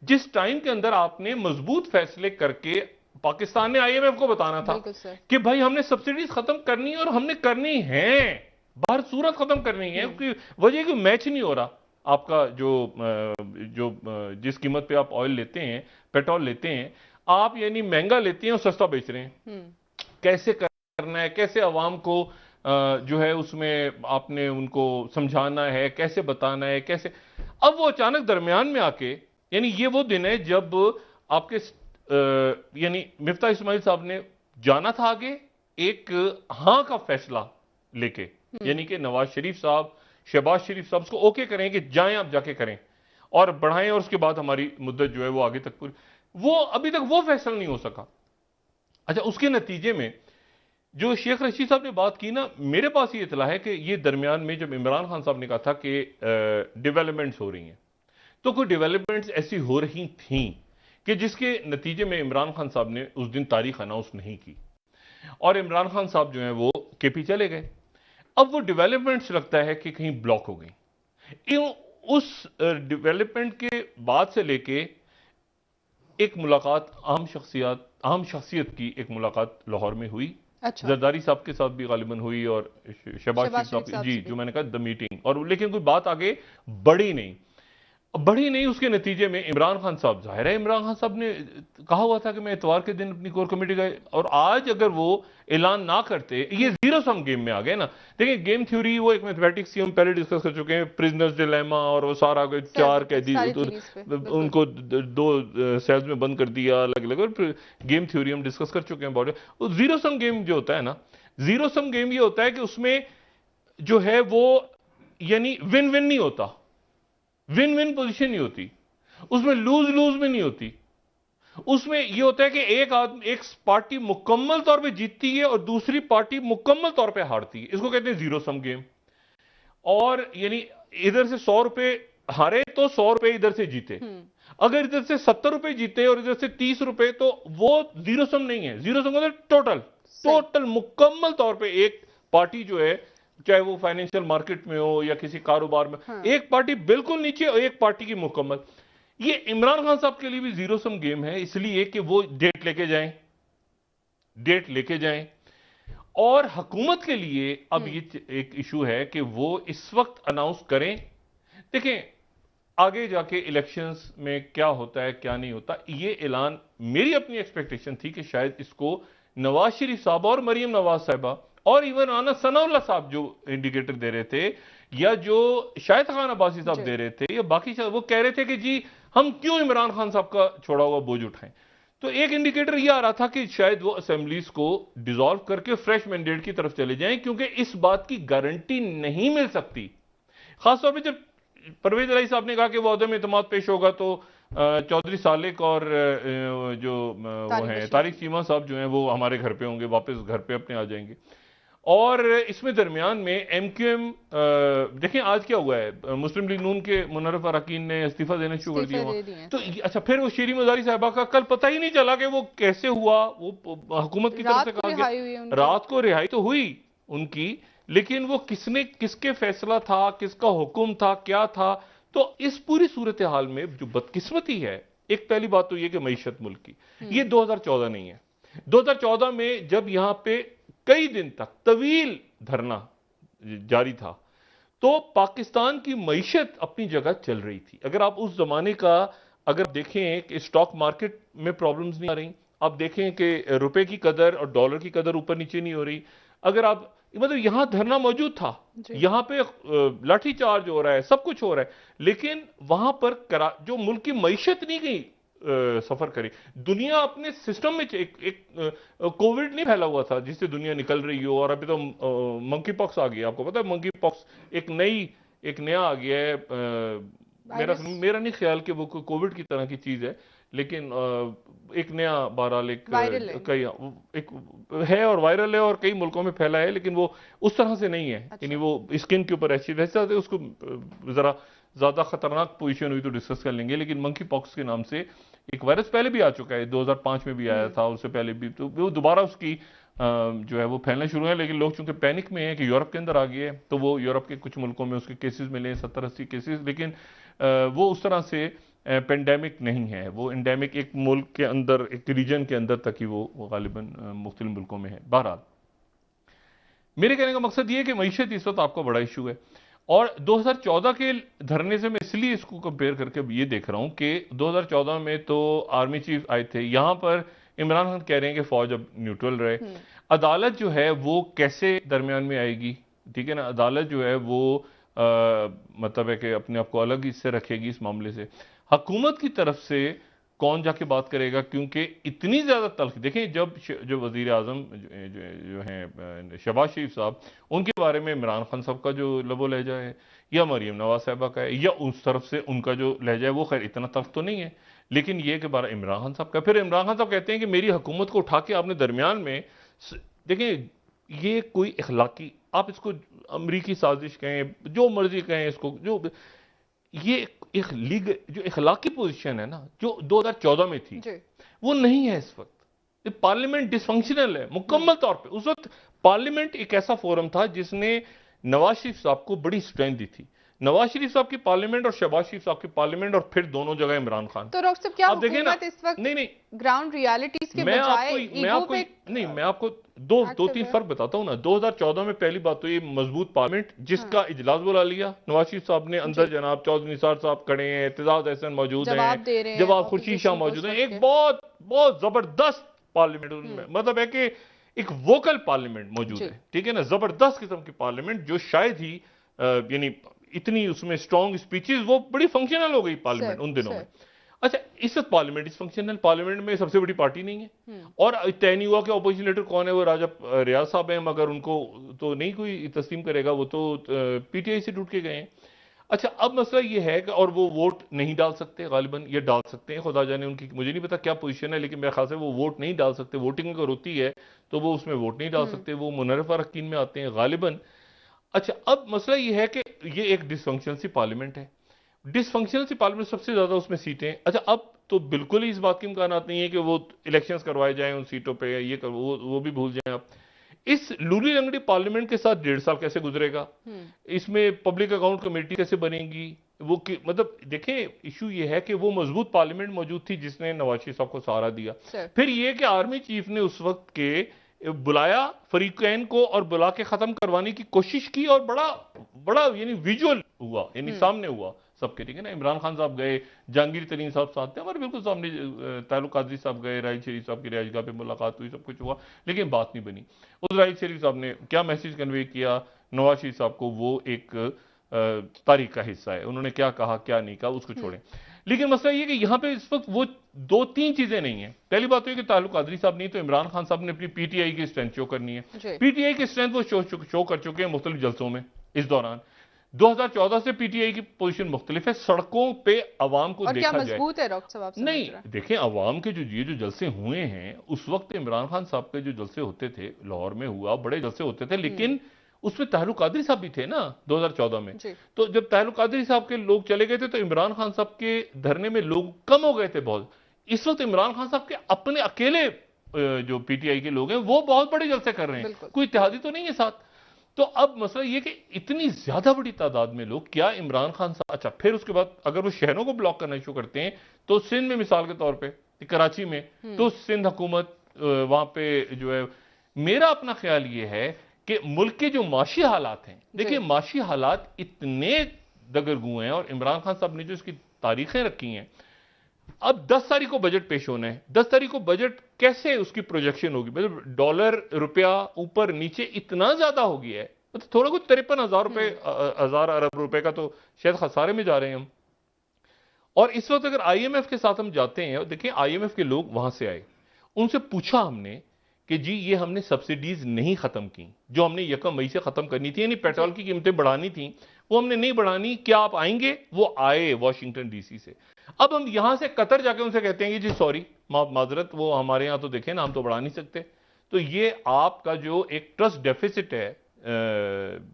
जिस टाइम के अंदर आपने मजबूत फैसले करके, पाकिस्तान ने IMF को बताना था कि भाई हमने सब्सिडीज खत्म करनी है और हमने करनी है, बाहर सूरत खत्म करनी है, क्योंकि वजह कि मैच नहीं हो रहा आपका जो जिस कीमत पे आप ऑयल लेते हैं, पेट्रोल लेते हैं आप, यानी महंगा लेते हैं और सस्ता बेच रहे हैं। कैसे करना है, कैसे अवाम को जो है उसमें आपने उनको समझाना है, कैसे बताना है, कैसे। अब वो अचानक दरमियान में आके, यानी ये वो दिन है जब आपके यानी मिफ्ता इस्माइल साहब ने जाना था आगे एक हां का फैसला लेके, यानी कि नवाज शरीफ साहब, शहबाज शरीफ साहब उसको ओके करें कि जाएं आप जाके करें और बढ़ाएं और उसके बाद हमारी मुद्दत जो है वो आगे तक पूरी। वो अभी तक वो फैसला नहीं हो सका। अच्छा, उसके नतीजे में जो शेख रशीद साहब ने बात की ना, मेरे पास ये इतला है कि ये दरमियान में जब इमरान खान साहब ने कहा था कि डेवलपमेंट्स हो रही हैं, तो कोई डेवलपमेंट्स ऐसी हो रही थी कि जिसके नतीजे में इमरान खान साहब ने उस दिन तारीख अनाउंस नहीं की और इमरान खान साहब जो है वो केपी चले गए। अब वो डेवलपमेंट्स लगता है कि कहीं ब्लॉक हो गई। उस डेवलपमेंट के बाद से लेके एक मुलाकात आम शख्सियत की एक मुलाकात लाहौर में हुई। अच्छा। जरदारी साहब के साथ भी गालिबन हुई और शहबाज शरीफ साहब जी, जो मैंने कहा द मीटिंग, और लेकिन कोई बात आगे बढ़ी नहीं। उसके नतीजे में इमरान खान साहब, जाहिर है इमरान खान साहब ने कहा हुआ था कि मैं इतवार के दिन अपनी कोर कमेटी का, और आज अगर वो ऐलान ना करते, ये जीरो सम गेम में आ गए ना। देखिए गेम थ्योरी वो एक मैथमेटिक्स हम पहले डिस्कस कर चुके हैं, प्रिजनर्स डिलेमा, और वो सारा 4 कैदी उनको 2 सेल्स में बंद कर दिया अलग अलग, और गेम थ्योरी हम डिस्कस कर चुके हैं। जीरो सम गेम जो होता है ना, जीरो सम गेम ये होता है कि उसमें जो है वो यानी विन विन नहीं होता, विन विन पोजीशन नहीं होती, उसमें लूज लूज में नहीं होती। उसमें यह होता है कि एक पार्टी मुकम्मल तौर पे जीतती है और दूसरी पार्टी मुकम्मल तौर पे हारती है। इसको कहते हैं जीरो सम गेम। और यानी इधर से 100 रुपए हारे तो 100 रुपए इधर से जीते, अगर इधर से 70 रुपए जीते और इधर से 30 रुपए, तो वो जीरो सम नहीं है। जीरो सम मतलब टोटल मुकम्मल तौर पे एक पार्टी जो है, चाहे वो फाइनेंशियल मार्केट में हो या किसी कारोबार में, एक पार्टी बिल्कुल नीचे और एक पार्टी की मुकम्मल। ये इमरान खान साहब के लिए भी जीरो सम गेम है, इसलिए कि वो डेट लेके जाएं। और हुकूमत के लिए अब ये एक इशू है कि वो इस वक्त अनाउंस करें। देखें आगे जाके इलेक्शंस में क्या होता है क्या नहीं होता, ये ऐलान, मेरी अपनी एक्सपेक्टेशन थी कि शायद इसको नवाज शरीफ साहब और मरीम नवाज साहिबा और इवन आना सनाउल्लाह साहब जो इंडिकेटर दे रहे थे, या जो शाहिद खान अब्बासी साहब दे रहे थे, या बाकी वो कह रहे थे कि जी हम क्यों इमरान खान साहब का छोड़ा हुआ बोझ उठाएं। तो एक इंडिकेटर यह आ रहा था कि शायद वो असेंबलीज को डिसॉल्व करके फ्रेश मैंडेट की तरफ चले जाएं, क्योंकि इस बात की गारंटी नहीं मिल सकती। खासतौर पर जब परवेज इलाही साहब ने कहा कि वो अदम एतमाद पेश होगा, तो चौधरी सालिक और जो वो हैं तारिक चीमा साहब जो हैं वो हमारे घर पे होंगे, वापस घर पे अपने आ जाएंगे। और इसमें दरमियान में एमक्यूएम, देखें आज क्या हुआ है, मुस्लिम लीग नून के मुनर्रफ अरकान ने इस्तीफा देना शुरू कर दिया। तो अच्छा, फिर वो शीरी मजारी साहिबा का कल पता ही नहीं चला कि वो कैसे हुआ, वो हुकूमत की तरफ से कहा गया, रात को रिहाई तो हुई उनकी, लेकिन वो किसके फैसला था, किसका हुक्म था, क्या था। तो इस पूरी सूरत हाल में जो बदकिस्मती है, एक पहली बात तो ये कि मईशत मुल्क की, ये 2014 नहीं है। 2014 में जब यहां पे कई दिन तक तवील धरना जारी था, तो पाकिस्तान की मईशत अपनी जगह चल रही थी। अगर आप उस जमाने का अगर देखें कि स्टॉक मार्केट में प्रॉब्लम्स नहीं आ रही, आप देखें कि रुपए की कदर और डॉलर की कदर ऊपर नीचे नहीं हो रही, अगर आप मतलब यहां धरना मौजूद था, यहां पे लाठीचार्ज हो रहा है, सब कुछ हो रहा है, लेकिन वहां पर जो मुल्क की मईशत नहीं गई सफर करी। दुनिया अपने सिस्टम में एक कोविड नहीं फैला हुआ था जिससे दुनिया निकल रही हो, और अभी तो मंकी पॉक्स आ गया। आपको पता है मंकी पॉक्स एक नया आ गया है। मेरा नहीं ख्याल कि वो कोविड की तरह की चीज है, लेकिन एक नया बहरहाल एक है और वायरल है और कई मुल्कों में फैला है, लेकिन वो उस तरह से नहीं है। यानी वो स्किन के ऊपर ऐसी वैसे उसको जरा ज्यादा खतरनाक पोजीशन हुई तो डिस्कस कर लेंगे। लेकिन मंकी पॉक्स के नाम से एक वायरस पहले भी आ चुका है, 2005 में भी आया था, उससे पहले भी, तो वो दोबारा उसकी जो है वो फैलना शुरू है। लेकिन लोग चूंकि पैनिक में है कि यूरोप के अंदर आ गए, तो वो यूरोप के कुछ मुल्कों में उसके केसेस मिले 70-80 केसेस, लेकिन वो उस तरह से पेंडेमिक नहीं है, वो एंडेमिक एक मुल्क के अंदर, एक रीजन के अंदर तक ही वो गालिबन मुख्तलिफ मुल्कों में है। बहरहाल मेरे कहने का मकसद ये है कि मईशत इस वक्त आपको बड़ा इशू है, और 2014 के धरने से मैं इसलिए इसको कंपेयर करके ये देख रहा हूं कि 2014 में तो आर्मी चीफ आए थे, यहां पर इमरान खान कह रहे हैं कि फौज अब न्यूट्रल रहे। अदालत जो है वो कैसे दरमियान में आएगी, ठीक है ना। अदालत जो है वो मतलब है कि अपने आप को अलग इससे रखेगी इस मामले से। हुकूमत की तरफ से कौन जाके बात करेगा, क्योंकि इतनी ज्यादा तल्ख देखें, जब जो वजीर आजम जो हैं शहबाज शरीफ साहब, उनके बारे में इमरान खान साहब का जो लबो लहजा है या मरीम नवाज साहबा का है या उस तरफ से उनका जो लहजा है वो खैर इतना तल्ख तो नहीं है, लेकिन ये कि बारे इमरान खान साहब का, फिर इमरान खान साहब कहते हैं कि मेरी हुकूमत को उठा के आपने दरमियान में, देखें ये कोई इखलाकी, आप इसको अमरीकी साजिश कहें, जो मर्जी कहें इसको, जो ये एक लीग जो इखलाकी पोजीशन है ना, जो 2014 में थी वो नहीं है इस वक्त। पार्लियामेंट डिसफंक्शनल है मुकम्मल तौर पे। उस वक्त पार्लियामेंट एक ऐसा फोरम था जिसने नवाज शरीफ साहब को बड़ी स्ट्रेंथ दी थी। नवाज शरीफ साहब की पार्लियामेंट और शहबाज शरीफ साहब की पार्लियामेंट, और फिर दोनों जगह इमरान खान। तो डॉक्टर साहब क्या हुकूमत इस वक्त नहीं ग्राउंड रियलिटीज के बजाय ईगो पे? नहीं, मैं आपको दो तीन फर्क बताता हूं ना। 2014 में पहली बात तो ये मजबूत पार्लियामेंट जिसका इजलास बुला लिया नवाज शरीफ साहब ने, अंदर जनाब चौधरी निसार साहब खड़े हैं, एतजाज एहसन मौजूद हैं, जवाब खुर्शीद शाह मौजूद हैं, एक बहुत बहुत जबरदस्त पार्लियामेंट उनमें, मतलब है कि एक वोकल पार्लियामेंट मौजूद है, ठीक है ना, जबरदस्त किस्म की पार्लियामेंट जो शायद ही यानी इतनी उसमें स्ट्रॉन्ग स्पीचेस, वो बड़ी फंक्शनल हो गई पार्लियामेंट उन दिनों में। अच्छा, इस वक्त पार्लियामेंट इस फंक्शनल पार्लियामेंट में सबसे बड़ी पार्टी नहीं है, और तय नहीं हुआ कि अपोजिशन लीडर कौन है। वो राजा रियाज साहब हैं, मगर उनको तो नहीं कोई तस्लीम करेगा, वो तो पीटीआई से टूट के गए हैं। अच्छा, अब मसला ये है कि और वो वोट नहीं डाल सकते, गालिबन ये डाल सकते हैं, खुदा जाने उनकी, मुझे नहीं पता क्या पोजीशन है, लेकिन मेरे ख्याल से वो वोट नहीं डाल सकते। वोटिंग अगर होती है तो वो उसमें वोट नहीं डाल सकते, वो मुनर्रफ अरकान में आते हैं गालिबन। अच्छा, अब मसला ये है कि ये एक डिसफंक्शनल सी पार्लियामेंट है, डिसफंक्शनल सी पार्लियामेंट, सबसे ज्यादा उसमें सीटें। अच्छा, अब तो बिल्कुल ही इस बात की इम्कानात नहीं है कि वो इलेक्शंस करवाए जाएं उन सीटों पे, ये कर वो भी भूल जाएं आप। इस लूली लंगड़ी पार्लियामेंट के साथ 1.5 साल कैसे गुजरेगा, इसमें पब्लिक अकाउंट कमेटी कैसे बनेगी, वो मतलब देखें, इशू ये है कि वो मजबूत पार्लियामेंट मौजूद थी जिसने नवाज शरीफ साहब को सहारा दिया। फिर ये कि आर्मी चीफ ने उस वक्त के बुलाया फरीकैन को और बुला के खत्म करवाने की कोशिश की, और बड़ा बड़ा यानी विजुअल हुआ, यानी सामने हुआ सबके, ठीक है ना। इमरान खान साहब गए, जहांगीर तरीन साहब साथ थे हमारे बिल्कुल सामने, तारुक कादरी साहब गए, राहिल शरीफ साहब की रिहाइशगाह पे मुलाकात हुई, सब कुछ हुआ, लेकिन बात नहीं बनी। उस राहिल शरीफ साहब ने क्या मैसेज कन्वे किया नवाज शरीफ साहब को, वो एक तारीख का हिस्सा है, उन्होंने क्या कहा क्या नहीं कहा उसको छोड़ें। लेकिन मसला ये कि यहां पे इस वक्त वो 2-3 चीजें नहीं है। पहली बात तो ये कि तारुक कादरी साहब नहीं तो इमरान खान साहब ने अपनी पीटीआई की स्ट्रेंथ शो करनी है। पीटीआई की स्ट्रेंथ वो शो कर चुके हैं मुख्तलिफ जलसों में इस दौरान। 2014 से पीटीआई की पोजीशन मुख्तलिफ है, सड़कों पे अवाम को देखा जाए मजबूत है डॉक्टर साहब नहीं। देखें, अवाम के जो जलसे हुए हैं, उस वक्त इमरान खान साहब के जो जलसे होते थे, लाहौर में हुआ, बड़े जलसे होते थे, लेकिन उसमें तारुक कादरी साहब भी थे ना 2014 में। तो जब तारुक कादरी साहब के लोग चले गए थे तो इमरान खान साहब के धरने में लोग कम हो गए थे बहुत। इस वक्त इमरान खान साहब के अपने अकेले जो पीटीआई के लोग हैं वो बहुत बड़े जलसे कर रहे हैं, कोई इत्तेहादी तो नहीं है साथ। तो अब मसला ये कि इतनी ज्यादा बड़ी तादाद में लोग, क्या इमरान खान साहब, अच्छा फिर उसके बाद अगर वो शहरों को ब्लॉक करना शुरू करते हैं तो सिंध में मिसाल के तौर पे, कराची में, तो सिंध हुकूमत वहां पे जो है, मेरा अपना ख्याल ये है कि मुल्क के जो माशी हालात हैं, देखिए माशी हालात इतने दगरगू हैं, और इमरान खान साहब ने जो इसकी तारीखें रखी हैं, अब 10 तारीख को बजट पेश होना है, 10 तारीख को बजट कैसे उसकी प्रोजेक्शन होगी, मतलब डॉलर रुपया ऊपर नीचे इतना ज्यादा हो गया है, मतलब थोड़ा कुछ 53,000 रुपए, 1000 अरब रुपए का तो शायद खसारे में जा रहे हैं हम। और इस वक्त अगर आईएमएफ के साथ हम जाते हैं, देखिए आईएमएफ के लोग वहां से आए, उनसे पूछा हमने कि जी ये हमने सब्सिडीज नहीं खत्म की जो हमने 1 मई से खत्म करनी थी, यानी पेट्रोल की कीमतें बढ़ानी थी, वो हमने नहीं बढ़ानी, क्या आप आएंगे? वो आए वॉशिंगटन डीसी से। अब हम यहां से कतर जाके उनसे कहते हैं कि जी सॉरी, माजरत, वो हमारे यहां तो देखें ना, हम तो बढ़ा नहीं सकते। तो ये आपका जो एक ट्रस्ट डेफिसिट है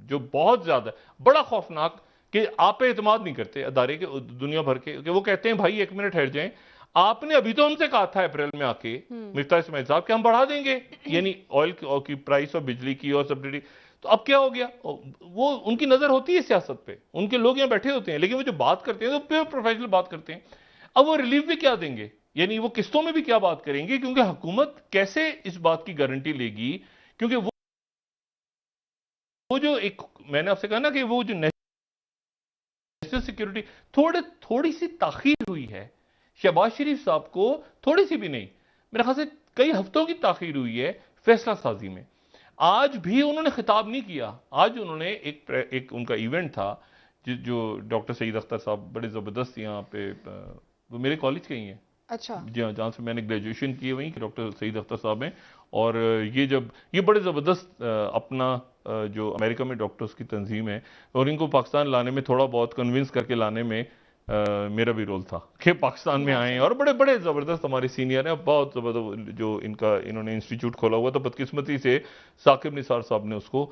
जो बहुत ज्यादा बड़ा खौफनाक, कि आप पे एतमाद नहीं करते अदारे के दुनिया भर के, कि वो कहते हैं भाई 1 मिनट हट जाएं, आपने अभी तो हमसे कहा था अप्रैल में आके मिफ्ता इस्माइल साहब कि हम बढ़ा देंगे, यानी ऑयल की प्राइस और बिजली की और सब्सिडी, तो अब क्या हो गया? वो उनकी नजर होती है सियासत पे, उनके लोग यहां बैठे होते हैं, लेकिन वो जो बात करते हैं तो प्योर प्रोफेशनल बात करते हैं। अब वो रिलीफ भी क्या देंगे, यानी वो किस्तों में भी क्या बात करेंगे, क्योंकि हुकूमत कैसे इस बात की गारंटी लेगी, क्योंकि वो जो एक मैंने आपसे कहा ना कि वो जो नेशनल सिक्योरिटी थोड़ी सी ताखीर हुई है, शहबाज शरीफ साहब को थोड़ी सी भी नहीं, मेरे ख्याल से कई हफ्तों की ताखीर हुई है, फैसला साजी में। आज भी उन्होंने खिताब नहीं किया। आज उन्होंने एक उनका इवेंट था जो डॉक्टर सईद अख्तर साहब बड़े ज़बरदस्त यहाँ पे, वो मेरे कॉलेज के ही हैं। अच्छा। जहाँ से मैंने ग्रेजुएशन की वहीं डॉक्टर सईद अख्तर साहब हैं। और ये बड़े ज़बरदस्त अपना जो अमेरिका में डॉक्टर्स की तंजीम है, और इनको पाकिस्तान लाने में, थोड़ा बहुत कन्विंस करके लाने में मेरा भी रोल था कि पाकिस्तान में आए। और बड़े बड़े ज़बरदस्त हमारे सीनियर हैं, बहुत ज़बरदस्त जो इन्होंने इंस्टीट्यूट खोला हुआ था। बदकिस्मती से साकिब निसार साहब ने उसको,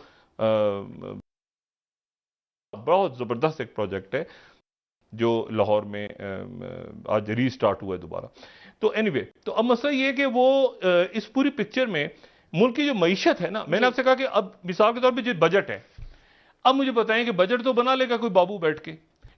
बहुत ज़बरदस्त एक प्रोजेक्ट है जो लाहौर में आज रीस्टार्ट हुआ है दोबारा। तो एनीवे, तो अब मसला ये है कि वो इस पूरी पिक्चर में मुल्क की जो मईशत है ना, मैंने आपसे कहा कि अब मिसाल के तौर पे जो बजट है, अब मुझे बताएं कि बजट तो बना लेगा कोई बाबू बैठ के,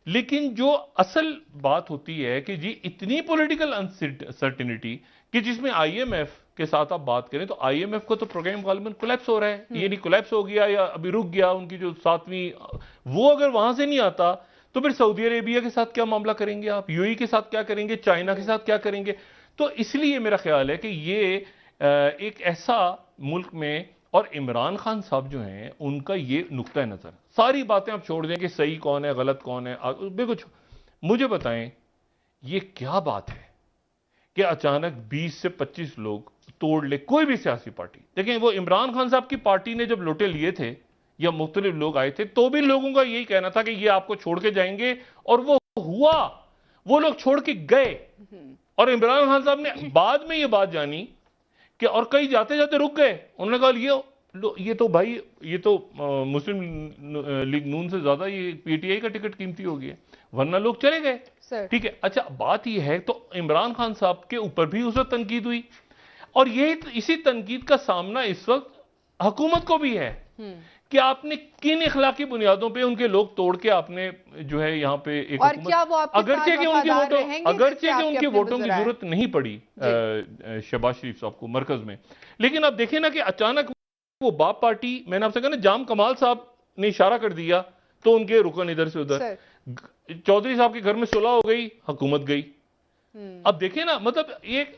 लेकिन जो असल बात होती है कि जी इतनी पॉलिटिकल अनसर्टिनिटी कि जिसमें आईएमएफ के साथ आप बात करें तो आईएमएफ को तो प्रोग्राम गालिबन कोलैप्स हो रहा है, ये नहीं कोलैप्स हो गया या अभी रुक गया, उनकी जो 7वीं, वो अगर वहां से नहीं आता तो फिर सऊदी अरेबिया के साथ क्या मामला करेंगे आप, यूएई के साथ क्या करेंगे, चाइना के साथ क्या करेंगे। तो इसलिए मेरा ख्याल है कि ये एक ऐसा मुल्क में, और इमरान खान साहब जो हैं उनका ये नुक्ता नजर, सारी बातें आप छोड़ दें कि सही कौन है गलत कौन है, बिल्कुल मुझे बताएं ये क्या बात है कि अचानक 20 से 25 लोग तोड़ ले कोई भी सियासी पार्टी। देखें, वो इमरान खान साहब की पार्टी ने जब लोटे लिए थे या मुख्तलिफ लोग आए थे तो भी लोगों का यही कहना था कि ये आपको छोड़ के जाएंगे, और वो हुआ, वो लोग छोड़ के गए। और इमरान खान साहब ने बाद में ये बात जानी कि, और कई जाते जाते रुक गए, उन्होंने कहा ये तो भाई, ये तो मुस्लिम लीग नून से ज्यादा ये पीटीआई का टिकट कीमती हो गया, वरना लोग चले गए। ठीक है, अच्छा बात ये है, तो इमरान खान साहब के ऊपर भी उस वक्त तनकीद हुई, और इसी तनकीद का सामना इस वक्त हुकूमत को भी है कि आपने किन इखलाकी बुनियादों पे उनके लोग तोड़ के आपने जो है यहाँ पे एक और क्या वो अगरचे कि उनके वोटों की जरूरत नहीं पड़ी शहबाज शरीफ साहब को मरकज में, लेकिन अब देखें ना कि अचानक वो बाप पार्टी, मैंने आपसे कहा ना, जाम कमाल साहब ने इशारा कर दिया तो उनके रुकन इधर से उधर, चौधरी साहब के घर में सुलह हो गई, हुकूमत गई। अब देखें ना, मतलब एक,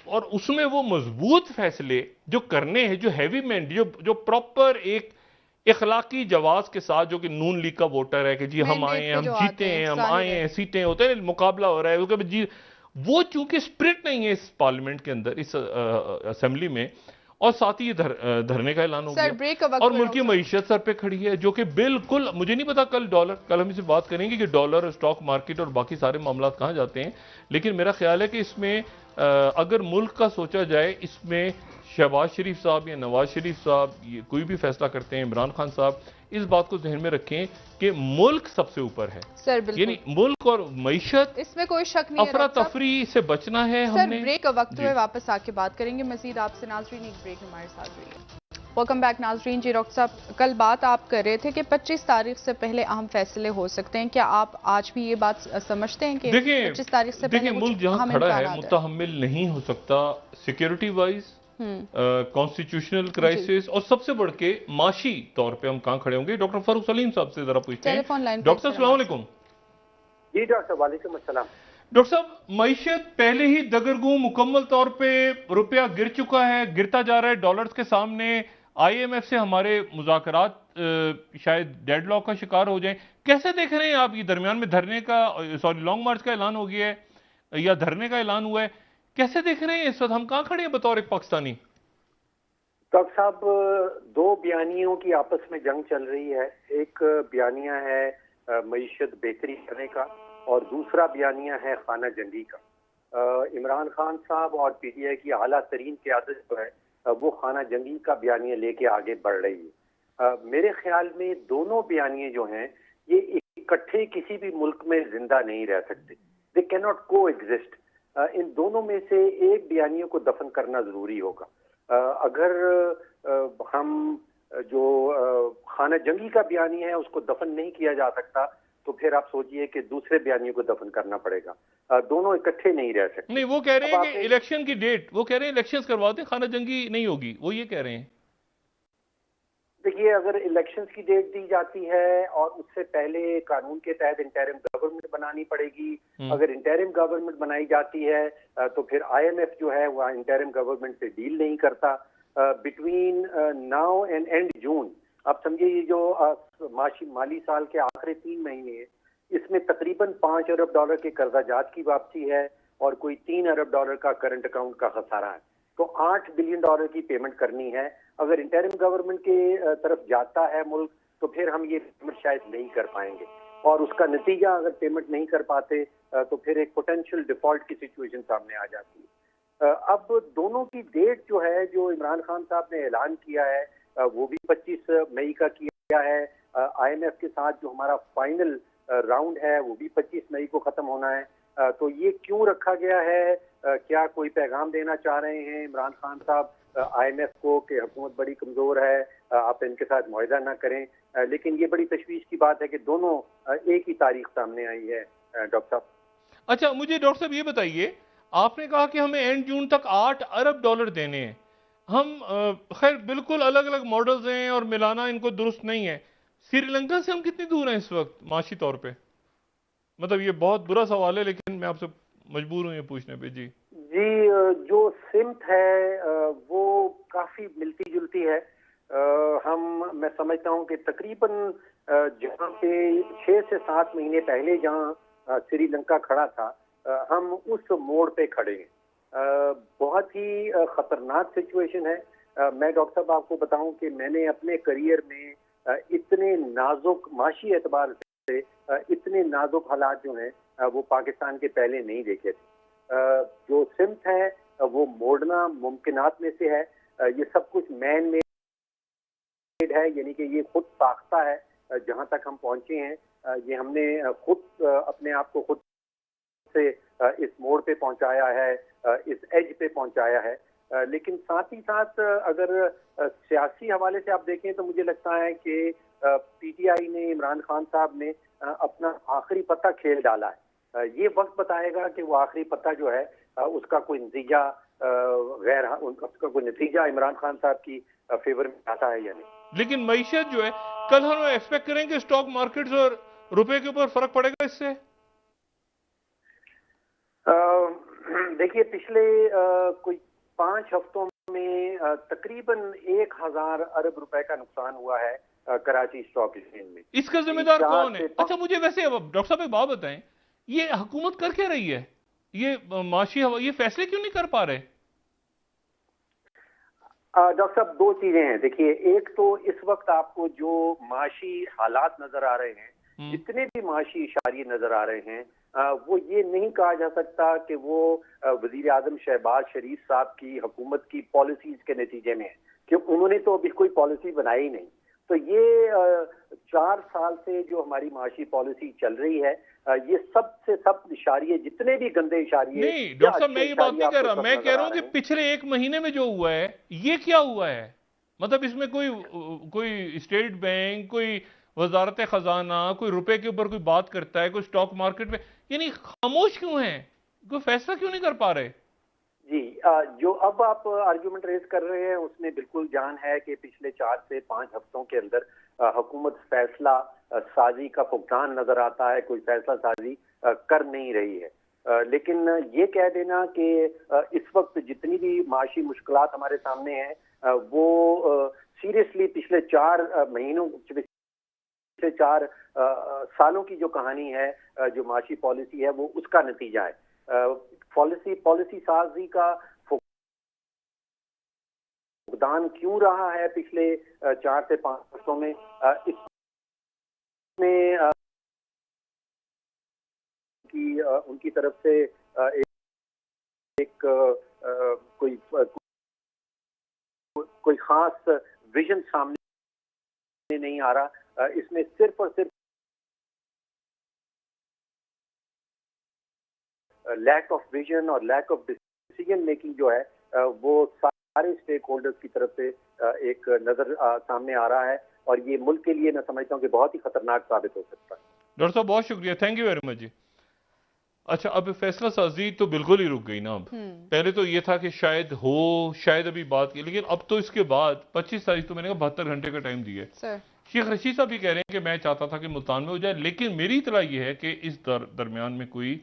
और उसमें वो मजबूत फैसले जो करने हैं, जो हैवी मैंड, जो प्रॉपर एक इखलाकी जवाब के साथ, जो कि नून लीग का वोटर है कि जी हम आए हैं, हम जीते हैं, हम आए हैं, सीटें होते हैं, मुकाबला हो रहा है, जी वो चूंकि स्प्रिट नहीं है इस पार्लियामेंट के अंदर, इस असेंबली में, और साथ ही धरने का ऐलान हो गया, और मुल्क की मईशत सर पे खड़ी है, जो कि बिल्कुल, मुझे नहीं पता कल हम इसे बात करेंगे कि डॉलर, स्टॉक मार्केट और बाकी सारे मामला कहां जाते हैं, लेकिन मेरा ख्याल है कि इसमें अगर मुल्क का सोचा जाए, इसमें शहबाज शरीफ साहब या नवाज शरीफ साहब कोई भी फैसला करते हैं, इमरान खान साहब, इस बात को ध्यान में रखें कि मुल्क सबसे ऊपर है सर, यानी मुल्क और मईशत, इसमें कोई शक नहीं है, अफरा तफरी से बचना है हमने। ब्रेक का वक्त है, वापस आके बात करेंगे मजीद आपसे। नाजरीन, एक ब्रेक हमारे साथ रहिए। वेलकम बैक नाजरीन। जी डॉक्टर साहब, कल बात आप कर रहे थे कि 25 तारीख से पहले अहम फैसले हो सकते हैं, क्या आप आज भी ये बात समझते हैं कि 25 तारीख से पहले मुल्क जहां खड़ा है मुतहम्मिल नहीं हो सकता, सिक्योरिटी वाइज, कॉन्स्टिट्यूशनल क्राइसिस, और सबसे बढ़ के माशी तौर पे हम कहां खड़े होंगे। डॉक्टर फारूक सलीम साहब से जरा पूछते हैं। डॉक्टर अस्सलाम वालेकुम। जी डॉक्टर, वालेकुम अस्सलाम। डॉक्टर साहब, मईशत पहले ही दगरगू, मुकम्मल तौर पे रुपया गिर चुका है, गिरता जा रहा है डॉलर्स के सामने, आईएमएफ से हमारे मुज़ाकरात शायद डेडलॉक का शिकार हो जाएं, कैसे देख रहे हैं आप? ये दरमियान में धरने का, सॉरी, लॉन्ग मार्च का ऐलान हो गया है या धरने का ऐलान हुआ है, कैसे देख रहे हैं इस वक्त? हम कहां खड़े हैं बतौर एक पाकिस्तानी? डॉक्टर साहब, दो बयानियों की आपस में जंग चल रही है। एक बयानिया है मईशत बेहतरी करने का, और दूसरा बयानिया है खाना जंगी का। इमरान खान साहब और पीटीआई की आला तरीन क़यादत जो है वो खाना जंगी का बयानिया लेके आगे बढ़ रही है। मेरे ख्याल में दोनों बयानिए जो हैं ये इकट्ठे किसी भी मुल्क में जिंदा नहीं रह सकते, दे कैन नॉट को एग्जिस्ट। इन दोनों में से एक बयानियों को दफन करना जरूरी होगा। अगर हम जो खाना जंगी का बयानिया है उसको दफन नहीं किया जा सकता तो फिर आप सोचिए कि दूसरे बयानियों को दफन करना पड़ेगा। दोनों इकट्ठे नहीं रह सकते। नहीं, वो कह रहे हैं कि इलेक्शन की डेट, वो कह रहे हैं इलेक्शंस करवा दें, खाना जंगी नहीं होगी, वो ये कह रहे हैं। देखिए, अगर इलेक्शंस की डेट दी जाती है और उससे पहले कानून के तहत इंटरिम गवर्नमेंट बनानी पड़ेगी। अगर इंटरिम गवर्नमेंट बनाई जाती है तो फिर आईएमएफ जो है वह इंटरिम गवर्नमेंट से डील नहीं करता। Between now and and June, आप समझिए ये जो माली साल के आखिरी 3 महीने हैं, इसमें तकरीबन 5 अरब डॉलर के कर्जाजात की वापसी है और कोई 3 अरब डॉलर का करंट अकाउंट का खसारा है। तो 8 बिलियन डॉलर की पेमेंट करनी है। अगर इंटरिम गवर्नमेंट के तरफ जाता है मुल्क, तो फिर हम ये पेमेंट शायद नहीं कर पाएंगे, और उसका नतीजा अगर पेमेंट नहीं कर पाते तो फिर एक पोटेंशियल डिफॉल्ट की सिचुएशन सामने आ जाती है। अब दोनों की डेट जो है, जो इमरान खान साहब ने ऐलान किया है, वो भी 25 मई का किया है। IMF के साथ जो हमारा फाइनल राउंड है वो भी 25 मई को खत्म होना है। तो ये क्यों रखा गया है? क्या कोई पैगाम देना चाह रहे हैं इमरान खान साहब IMF को कि हुकूमत बड़ी कमजोर है, आप इनके साथ मुआहदा ना करें? लेकिन ये बड़ी तशवीश की बात है कि दोनों एक ही तारीख सामने आई है डॉक्टर साहब। अच्छा, मुझे डॉक्टर साहब ये बताइए, आपने कहा कि हमें एंड जून तक 8 अरब डॉलर देने हैं। हम खैर बिल्कुल अलग अलग मॉडल्स हैं और मिलाना इनको दुरुस्त नहीं है। श्रीलंका से हम कितनी दूर हैं इस वक्त माशी तौर पे? मतलब ये बहुत बुरा सवाल है, लेकिन मैं आपसे मजबूर हूँ ये पूछने पे। जी जो सिमत है वो काफी मिलती जुलती है। मैं समझता हूँ कि तकरीबन जहाँ से 6 से 7 महीने पहले जहाँ श्रीलंका खड़ा था, हम उस मोड़ पे खड़े हैं। बहुत ही खतरनाक सिचुएशन है। मैं डॉक्टर साहब आपको बताऊं कि मैंने अपने करियर में इतने नाजुक माशी एतबार से इतने नाजुक हालात जो हैं वो पाकिस्तान के पहले नहीं देखे थे। जो सिमत है वो मोड़ना मुमकिनात में से है। ये सब कुछ मैन मेड है, यानी कि ये खुद साख्ता है। जहाँ तक हम पहुंचे हैं ये हमने खुद अपने आप को खुद से इस मोड़ पे पहुंचाया है, इस एज पे पहुंचाया है। लेकिन साथ ही साथ अगर सियासी हवाले से आप देखें तो मुझे लगता है कि PTI ने, इमरान खान साहब ने अपना आखिरी पत्ता खेल डाला है। ये वक्त बताएगा कि वो आखिरी पत्ता जो है उसका कोई नतीजा उसका कोई नतीजा इमरान खान साहब की फेवर में आता है या नहीं। लेकिन मईशत जो है, कल हम एक्सपेक्ट करेंगे स्टॉक मार्केट्स और रुपए के ऊपर फर्क पड़ेगा इससे? देखिए, पिछले कोई 5 हफ्तों में तकरीबन 1000 अरब रुपए का नुकसान हुआ है कराची स्टॉक एक्सचेंज में। इसका जिम्मेदार कौन है? अच्छा, मुझे वैसे डॉक्टर साहब एक बात बताएं, ये हुकूमत कर क्या रही है? ये माशी ये फैसले क्यों नहीं कर पा रहे? डॉक्टर साहब, 2 चीजें हैं। देखिए, एक तो इस वक्त आपको जो माशी हालात नजर आ रहे हैं, जितने भी माशी इशारे नजर आ रहे हैं, वो ये नहीं कहा जा सकता कि वो वजीर आजम शहबाज शरीफ साहब की हुकूमत की पॉलिसीज के नतीजे में है, कि उन्होंने तो अभी कोई पॉलिसी बनाई ही नहीं। तो ये 4 साल से जो हमारी माशी पॉलिसी चल रही है, ये सब इशारे, जितने भी गंदे इशारे। नहीं डॉक्टर साहब, मैं ये बात नहीं कर रहा, मैं कह रहा हूँ कि पिछले 1 महीने में जो हुआ है ये क्या हुआ है? मतलब इसमें कोई स्टेट बैंक, कोई वजारत खजाना, कोई रुपए के ऊपर कोई बात करता है, कोई स्टॉक मार्केट में, यानी खामोश क्यों है? कोई फैसला क्यों नहीं कर पा रहे? जी, जो अब आप आर्ग्यूमेंट रेज कर रहे हैं उसमें बिल्कुल जान है कि पिछले 4 से 5 हफ्तों के अंदर हुकूमत फैसला साजी का फुकदान नजर आता है, कोई फैसला साजी कर नहीं रही है। लेकिन ये कह देना कि इस वक्त जितनी भी माशी मुश्किलात हमारे सामने हैं वो सीरियसली पिछले 4 महीनों से 4 सालों की जो कहानी है, जो माशी पॉलिसी है, वो उसका नतीजा है। पॉलिसी साजी का फुकदान क्यों रहा है पिछले 4 से 5 वर्षों में? इसमें उनकी तरफ से कोई खास विजन सामने नहीं आ रहा। इसमें सिर्फ और सिर्फ लैक ऑफ विजन और लैक ऑफ डिसीजन मेकिंग जो है वो सारे स्टेक होल्डर्स की तरफ से एक नजर सामने आ रहा है, और ये मुल्क के लिए मैं समझता हूँ कि बहुत ही खतरनाक साबित हो सकता है। डॉक्टर साहब बहुत शुक्रिया, थैंक यू वेरी मच जी। अच्छा, अब फैसला साजी तो बिल्कुल ही रुक गई ना। अब पहले तो ये था कि शायद अभी बात की, लेकिन अब तो इसके बाद 25 तारीख तो मैंने कहा 72 घंटे का टाइम दिया है। शेख रशीद साहब भी कह रहे हैं कि मैं चाहता था कि मुल्तान में हो जाए, लेकिन मेरी इतला ये है कि इस दरमियान में कोई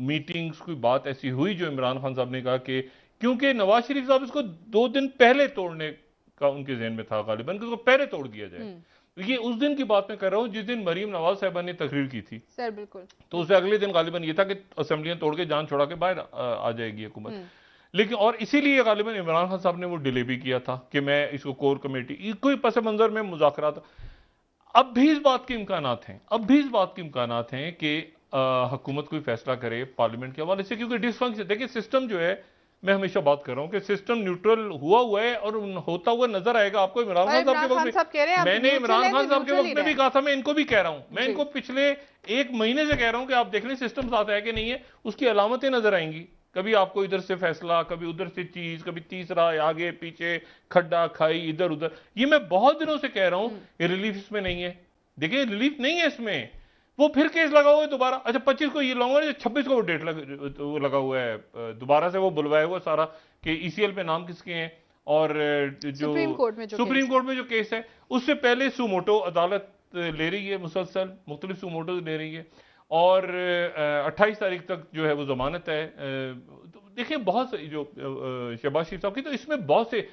मीटिंग्स, कोई बात ऐसी हुई जो इमरान खान साहब ने कहा कि क्योंकि नवाज शरीफ साहब इसको 2 दिन पहले तोड़ने का उनके जहन में था गालिबन, कि उसको पहले तोड़ दिया जाए। ये उस दिन की बात मैं कर रहा हूं जिस दिन मरीम नवाज साहिबा ने तकरीर की थी सर। बिल्कुल। तो उससे अगले दिन गालिबन ये था कि असेंबलियां तोड़ के जान छोड़ा के बाहर आ जाएगी हुकूमत। लेकिन और इसीलिए गालिबन इमरान खान साहब ने वो डिले भी किया था कि मैं इसको कोर कमेटी, कोई पस मंजर में मुज़ाकरात। अब भी इस बात के इम्कानात हैं, अब भी इस बात के इम्कानात हैं कि हुकूमत कोई फैसला करे पार्लियामेंट के हवाले से, क्योंकि डिसफंक्शन देखिए सिस्टम जो है, मैं हमेशा बात कर रहा हूं कि सिस्टम न्यूट्रल हुआ है और होता हुआ नजर आएगा आपको। इमरान खान साहब के वक्त में, मैंने इमरान खान साहब के वक्त में भी कहा था, मैं इनको भी कह रहा हूं, मैं इनको पिछले 1 महीने से कह रहा हूं कि आप देख लें सिस्टम साथ है कि नहीं है, उसकी अलामतें नजर आएंगी। कभी आपको इधर से फैसला, कभी उधर से चीज, कभी तीसरा, आगे पीछे, खड्डा खाई, इधर उधर। ये मैं बहुत दिनों से कह रहा हूं, ये रिलीफ इसमें नहीं है। देखिए रिलीफ नहीं है इसमें, वो फिर केस लगा हुआ है दोबारा। अच्छा 25 को ये लॉन्ग 26 को वो डेट लगा हुआ है, दोबारा से वो बुलवाया हुआ सारा कि ईसीएल पे नाम किसके हैं, और जो सुप्रीम कोर्ट में जो केस है उससे पहले सुमोटो अदालत ले रही है, मुसलसल मुख्तलिफ सुमोटो ले रही है, और 28 तारीख तक जो है वो जमानत है। देखिए बहुत से जो शहबाज शरीफ साहब की, तो इसमें बहुत से,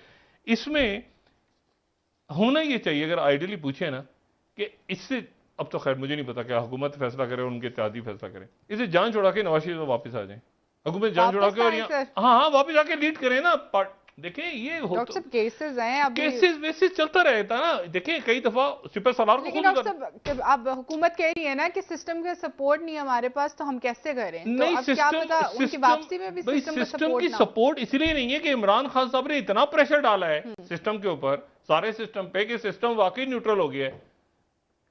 इसमें होना ये चाहिए अगर आइडियली पूछे ना कि इससे, अब तो खैर मुझे नहीं पता क्या हुकूमत फैसला करे और उनके इत्तेहादी फैसला करे, इसे जान छोड़ा के नवाज शरीफ वापस आ जाए, हुकूमत जान छोड़ा के, और यहाँ हाँ वापस आके लीड करें ना। देखिए ये डॉक्टर साहब केसेस हैं, अब केसेस वेसेस चलता रहता है ना। देखिए कई दफा सिपह सलार को, लेकिन डॉक्टर साहब अब हुकूमत कह रही है ना कि सिस्टम का सपोर्ट नहीं हमारे पास, तो हम कैसे करें? नहीं, तो अब क्या पता उनकी वापसी में भी सिस्टम की सपोर्ट इसलिए नहीं है कि इमरान खान साहब ने इतना प्रेशर डाला है सिस्टम के ऊपर, सारे सिस्टम पे, कि सिस्टम वाकई न्यूट्रल हो गया है।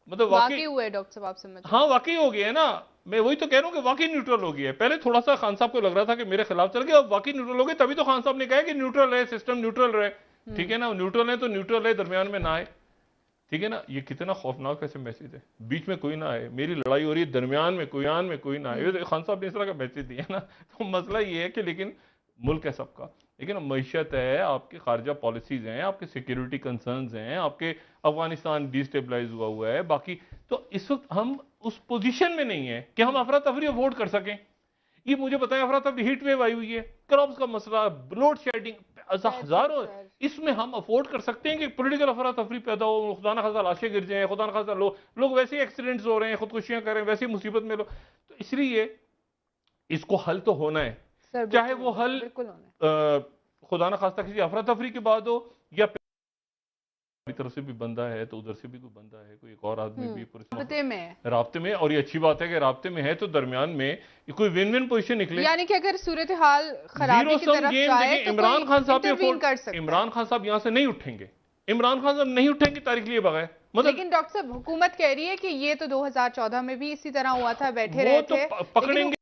मतलब वाकई हुआ है डॉक्टर साहब, आप समझ? हाँ वाकई हो गया है ना, मैं वही तो कह रहा हूँ कि वाकई न्यूट्रल हो गया है। पहले थोड़ा सा खान साहब को लग रहा था कि मेरे खिलाफ चल गया, अब वाकई न्यूट्रल हो गए। तभी तो खान साहब ने कहा कि न्यूट्रल रहे, सिस्टम न्यूट्रल रहे, ठीक है ना। न्यूट्रल है तो न्यूट्रल है, दरमियान में ना आए, ठीक है ना। ये कितना खौफनाक ऐसे मैसेज है, बीच में कोई ना आए, मेरी लड़ाई हो रही है, दरमियान में कोई ना आए। खान साहब ने इस तरह का मैसेज दिया ना, तो मसला ये है कि लेकिन मुल्क है सबका, लेकिन मईशत है, आपकी खारजा पॉलिसीज हैं, आपके सिक्योरिटी कंसर्न्स हैं, आपके अफगानिस्तान डिस्टेबलाइज हुआ है बाकी। तो इस वक्त हम उस पोजीशन में नहीं है कि हम अफरा तफरी अफोर्ड कर सकें। ये मुझे पता है अफरा तफरी, हीट वेव आई हुई है, क्रॉप्स का मसला, लोड शेडिंग, हजारों, इसमें हम अफोर्ड कर सकते हैं कि पॉलिटिकल अफरा तफरी पैदा हो, खुदा न खासा लाशें गिर जाएं, खुदा न खासा लोग वैसे ही एक्सीडेंट्स हो रहे हैं, खुदकुशियां कर रहे हैं, वैसे ही मुसीबत में लोग। तो इसलिए इसको हल तो होना है, चाहे वो हल खुदा न खास्ता किसी अफरा तफरी के बाद हो, या तरफ से भी बंदा है तो उधर से भी कोई बंदा है, कोई एक और आदमी भी राब्ते में। और ये अच्छी बात है कि राब्ते में है तो दरमियान में कोई विन विन पोजीशन निकले, यानी कि अगर सूरत हाल खराबी की तरफ जाए तो इमरान खान साहब इमरान खान साहब यहाँ से नहीं उठेंगे, इमरान खान साहब नहीं उठेंगे तारीख लिए बगैर। मतलब लेकिन डॉक्टर साहब हुकूमत कह रही है कि ये तो 2014 में भी इसी तरह हुआ था, बैठे रहे थे, पकड़ेंगे